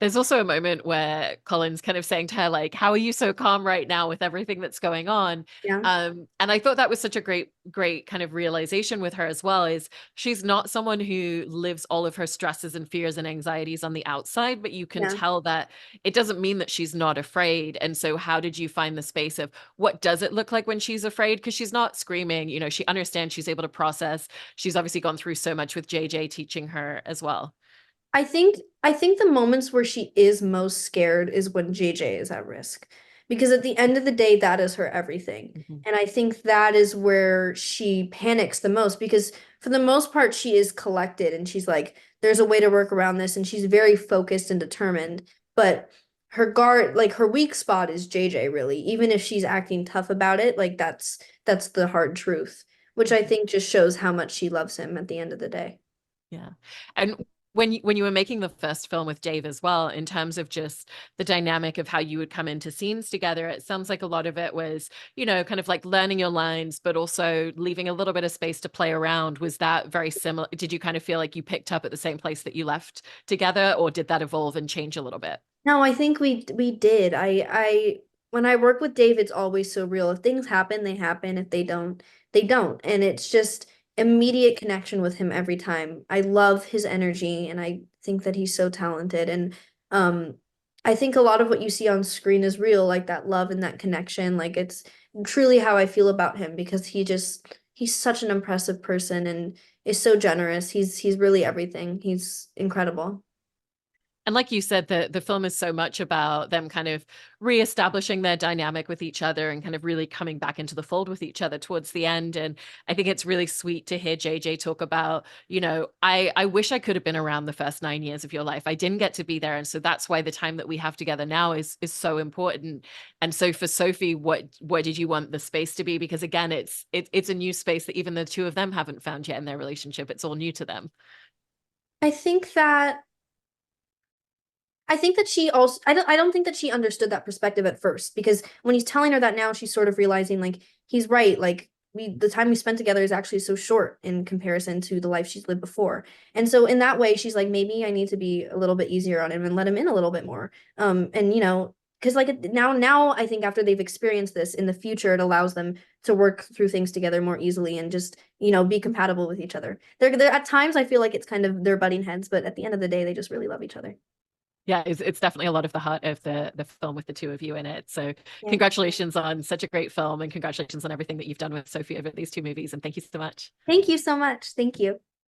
There's also a moment where Colin's kind of saying to her, like, how are you so calm right now with everything that's going on? Yeah, And I thought that was such a great kind of realization with her as well, is she's not someone who lives all of her stresses and fears and anxieties on the outside, but you can yeah. tell that it doesn't mean that she's not afraid. And so how did you find the space of what does it look like when she's afraid? Because she's not screaming, she understands, she's able to process. She's obviously gone through so much with JJ teaching her as well. I think the moments where she is most scared is when JJ is at risk. Because at the end of the day, that is her everything. Mhm. And I think that is where she panics the most because for the most part she is collected and she's like, there's a way to work around this and she's very focused and determined. But her guard, like her weak spot is JJ really. Even if she's acting tough about it, like that's the hard truth, which I Mhm. think just shows how much she loves him at the end of the day. Yeah. And when you were making the first film with Dave as well, in terms of just the dynamic of how you would come into scenes together, it sounds like a lot of it was, kind of like learning your lines, but also leaving a little bit of space to play around. Was that very similar? Did you kind of feel like you picked up at the same place that you left together, or did that evolve and change a little bit? No, I think we did. I when I work with Dave, it's always so real. If things happen, they happen. If they don't, they don't. And it's just immediate connection with him every time. I love his energy and I think that he's so talented. And um I think a lot of what you see on screen is real, like that love and that connection. Like it's truly how I feel about him because he's such an impressive person and is so generous. He's really everything. He's incredible. And like you said, the film is so much about them kind of reestablishing their dynamic with each other and kind of really coming back into the fold with each other towards the end. And I think it's really sweet to hear JJ talk about, I wish I could have been around the first 9 years of your life. I didn't get to be there. And so that's why the time that we have together now is so important. And so for Sophie, what did you want the space to be? Because again, it's a new space that even the two of them haven't found yet in their relationship. It's all new to them. I think that I think that she also I don't think that she understood that perspective at first because when he's telling her that now she's sort of realizing like he's right like the time we spent together is actually so short in comparison to the life she's lived before. And so in that way she's like maybe I need to be a little bit easier on him and let him in a little bit more. And because like now I think after they've experienced this in the future it allows them to work through things together more easily and just be compatible with each other. They're at times I feel like it's kind of they're butting heads, but at the end of the day they just really love each other. Yeah, it's definitely a lot of the heart of the film with the two of you in it. So Yeah. congratulations on such a great film and congratulations on everything that you've done with Sophie over these two movies. And thank you so much. Thank you so much. Thank you.